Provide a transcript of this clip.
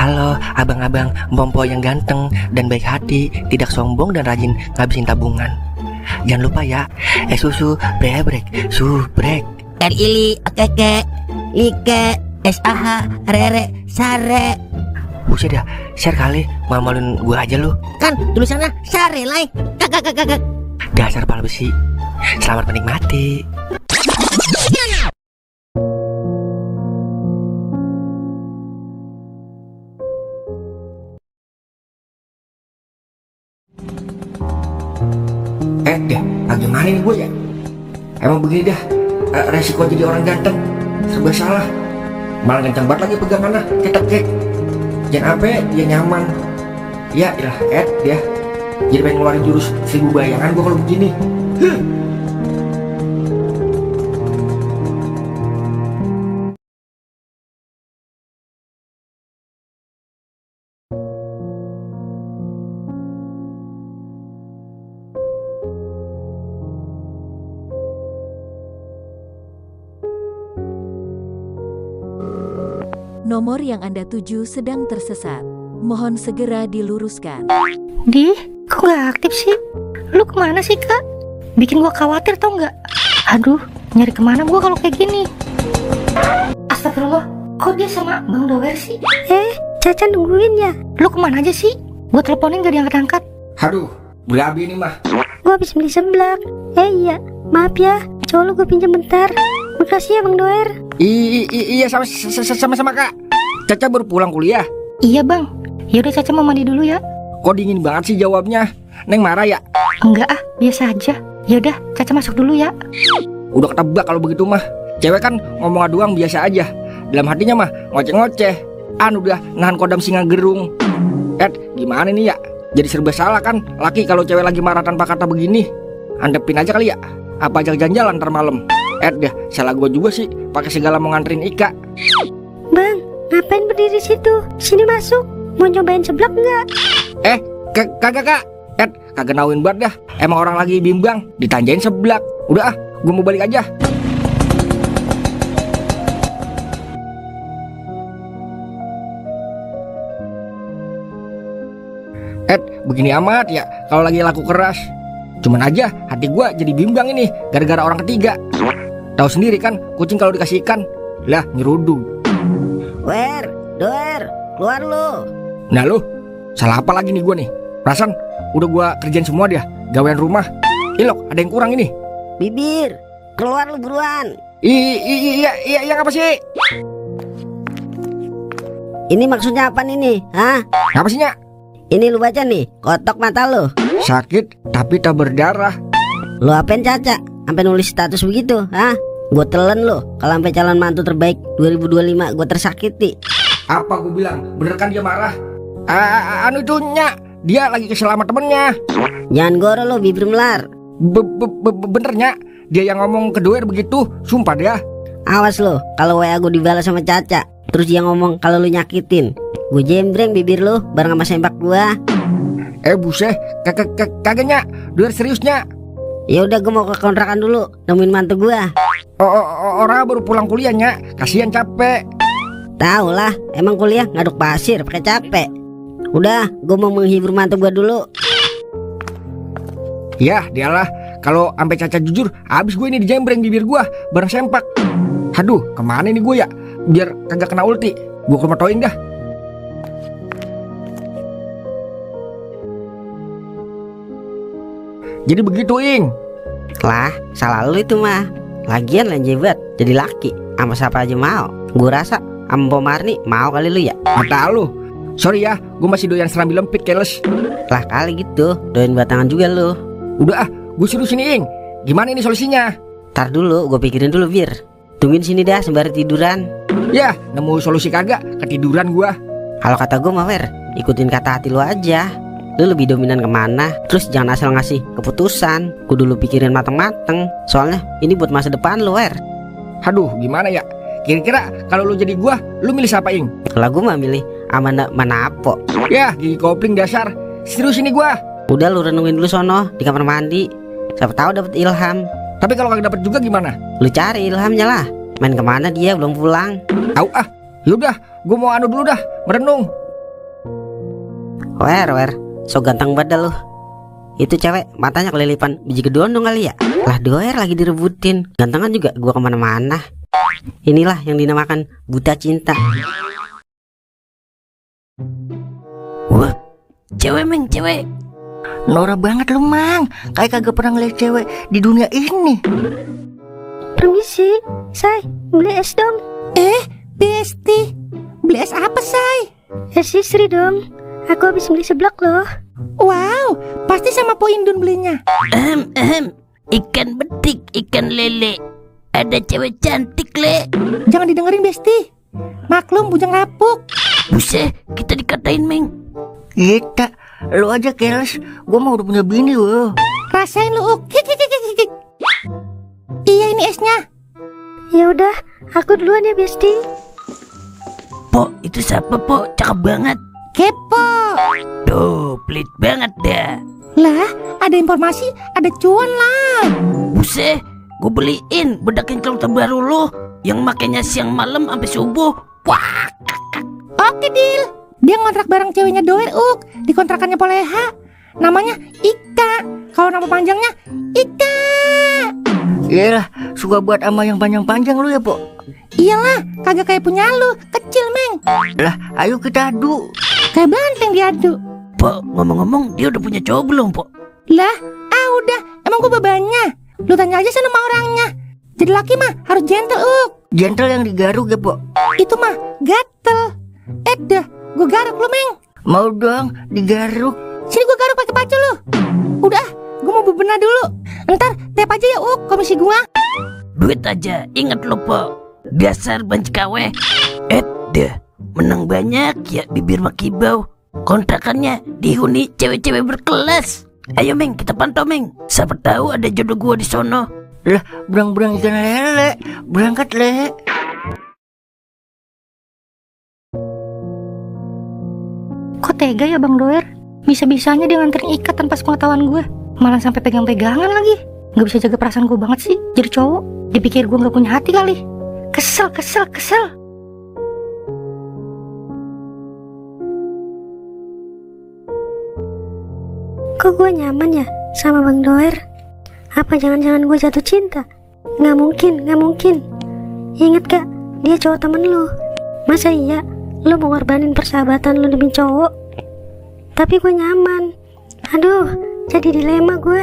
Halo abang-abang Bompo yang ganteng dan baik hati, tidak sombong dan rajin ngabisin tabungan. Jangan lupa ya, susu brebrek, subrek. Ili, okeke, like, SAH, rere, sare. Buset dah, share kali, malu-maluin gue aja lu. Kan tulisannya sare lai. Kakak. Dasar pala besi. Selamat menikmati. Dah, bagaimana nih gue ya? Emang begini dah, resiko jadi orang ganteng serba salah. Malah kencang banget lagi pegangannya, tetap kek. Jangan sampai dia nyaman. Ya ilah, dia jadi pengen ngeluarin jurus 1000 bayangan gue kalau begini. Nomor yang Anda tuju sedang tersesat. Mohon segera diluruskan. Kok gak aktif sih? Lu kemana sih, Kak? Bikin gua khawatir tau gak? Aduh, nyari kemana gua kalau kayak gini? Astagfirullah, kok dia sama Bang Dower sih? Caca nungguin ya? Lu kemana aja sih? Gua teleponin gak diangkat-angkat. Aduh, berabi ini mah. Gua habis beli seblak. Iya, maaf ya, cowok lu gua pinjam bentar. Makasih ya Bang Dower. Iya sama Kak. Caca baru pulang kuliah. Iya Bang, yaudah Caca mau mandi dulu ya. Kok dingin banget sih jawabnya? Neng marah ya? Enggak biasa aja. Yaudah, Caca masuk dulu ya. Udah ketebak kalau begitu mah. Cewek kan ngomong doang biasa aja. Dalam hatinya mah ngoceh-ngoceh. Udah nahan kodam singa gerung. Gimana nih ya? Jadi serba salah kan laki kalau cewek lagi marah tanpa kata begini. Antepin aja kali ya. Apa ajak jalan-jalan ntar malam? Dah, salah gua juga sih pakai segala mau nganterin Ika. Bang, ngapain berdiri situ? Sini masuk. Mau nyobain seblak nggak? Kagak Kak. Kagak nauin banget dah. Emang orang lagi bimbang ditanjain seblak. Udah gua mau balik aja. Begini amat ya kalau lagi laku keras. Cuman aja hati gua jadi bimbang ini gara-gara orang ketiga. Tahu sendiri kan kucing kalau dikasih ikan lah nyeruduk. Doer, keluar lu. Nah lu, salah apa lagi nih gua nih? Perasaan udah gua kerjain semua dia, gawean rumah. Ilok, ada yang kurang ini. Bibir, keluar lu buruan. Iya apa sih? Ini maksudnya apa nih? Hah? Apa sih Nyak? Ini lu baca nih, kotok mata lu. Sakit tapi tak berdarah. Lu apain Caca? Sampai nulis status begitu, hah? Gue telan lo kalau sampai calon mantu terbaik 2025 gue tersakiti. Apa gue bilang? Bener kan dia marah? Anu itu Nyak, dia lagi keselamat temennya. Jangan goro lo bibir melar. Bener Nyak, dia yang ngomong ke Doer begitu, sumpah dia. Awas lo kalau WA gue dibalas sama Caca, terus dia ngomong kalau lu nyakitin, gue jembreng bibir lo bareng sama sempak gua. Buset, kagak Nyak, Doer serius Nyak. Ya udah gue mau ke kontrakan dulu nemuin mantu gua. Orang baru pulang kuliah Nyak, kasihan capek. Tahu lah, emang kuliah ngaduk pasir pakai capek. Udah, gue mau menghibur mantu gua dulu. Ya, dialah. Kalau sampai Caca jujur, habis gue ini dijembreng bibir gua bareng sempak. Aduh, kemana nih gue ya? Biar kagak kena ulti, gue ke rumah Toing dah. Jadi begitu Ing. Lah, salah lu itu mah. Lagian lanjebat jadi laki sama siapa aja mau. Gue rasa sama Mbak Marni mau kali lu ya. Mata lu. Sorry ya, gue masih doyan serambi lempit keles. Lah kali gitu, doyan batangan juga lu. Udah gue suruh sini Ing. Gimana ini solusinya? Tar dulu, gue pikirin dulu Bir. Tungguin sini dah sembari tiduran. Ya, nemu solusi kagak, ketiduran gua. Kalau kata gue mah Wer, ikutin kata hati lu aja. Lu lebih dominan kemana, terus jangan asal ngasih keputusan. Kudu lu pikirin mateng-mateng. Soalnya ini buat masa depan lu Wer. Aduh, gimana ya? Kira-kira kalau lu jadi gua, lu milih siapa Ing? Kalau gue mah milih Amanda Manapo. Ya, gigi kopling dasar. Serius ini gua. Udah lu renungin dulu sono di kamar mandi. Siapa tahu dapet ilham. Tapi kalau kagak dapet juga gimana? Lu cari ilhamnya lah. Main kemana dia belum pulang? Yaudah, gua mau anu dulu dah, merenung. Wer, so ganteng banget dah lu. Itu cewek matanya kelilipan biji kedondong kali ya. Lah doer lagi direbutin. Gantengan juga gua kemana-mana. Inilah yang dinamakan buta cinta. Wah, cewek Meng, cewek. Norak banget lu Mang. Kayak kagak pernah ngeliat cewek di dunia ini. Permisi, Say, beli es dong. Besti, beli es apa, Say? Es istri dong. Aku habis beli seblak loh. Wow, pasti sama Po Indun belinya. Ikan betik, ikan lele. Ada cewek cantik, Le. Jangan didengerin, Besti. Maklum bujang lapuk. Buset, kita dikatain, Meng. Iya, lu aja keles. Gua mau udah punya bini loh. Rasain lu, Uk. Hik. Iya, ini esnya. Ya udah, aku duluan ya, Besti. Po, itu siapa, Po? Cakep banget. Kepo. Duh, pelit banget dah. Lah, ada informasi, ada cuan lah. Buset, gue beliin bedak yang terbaru lo, yang makainya siang malam sampai subuh. Wah, Oke, deal. Dia ngontrak bareng ceweknya Doer, Uk, di kontrakannya Poleha. Namanya Ika. Kalau nama panjangnya Ika. Iyalah, suka buat ama yang panjang-panjang lu ya, Po. Iyalah, kagak kayak punya lu, kecil, Meng. Lah, ayo kita adu. Kayak banteng diadu. Po, ngomong-ngomong dia udah punya cowok belum, Po? Lah, udah. Emang gue bebannya. Lu tanya aja sama orangnya. Jadi laki mah harus gentle, Uk. Gentle yang digaruk ya, Po. Itu mah gatel. Dah, gue garuk lu, Meng. Mau dong digaruk. Sini gue garuk pakai pacu lu. Udah, gue mau bebenah dulu. Ntar tap aja ya, Uk, komisi gua. Duit aja, ingat lo, Po. Dasar banci kawe. Dah, menang banyak ya bibir makibau. Kontrakannya dihuni cewek-cewek berkelas. Ayo, Meng, kita pantau, Meng. Siapa tahu ada jodoh gua di sono. Lah, berang-berang ikan lele. Berangkat, Le. Kok tega ya Bang Doer? Bisa-bisanya dia nganterin Ika tanpa sepengetahuan gue. Malah sampai pegang-pegangan lagi. Gak bisa jaga perasaan gue banget sih jadi cowok. Dipikir gue gak punya hati kali. Kesel. Kok gue nyaman ya sama Bang Doer? Apa jangan-jangan gue jatuh cinta? Gak mungkin. Ingat gak, dia cowok temen lu. Masa iya lu mau ngorbanin persahabatan lu demi cowok? Tapi gue nyaman. Aduh, jadi dilema gue.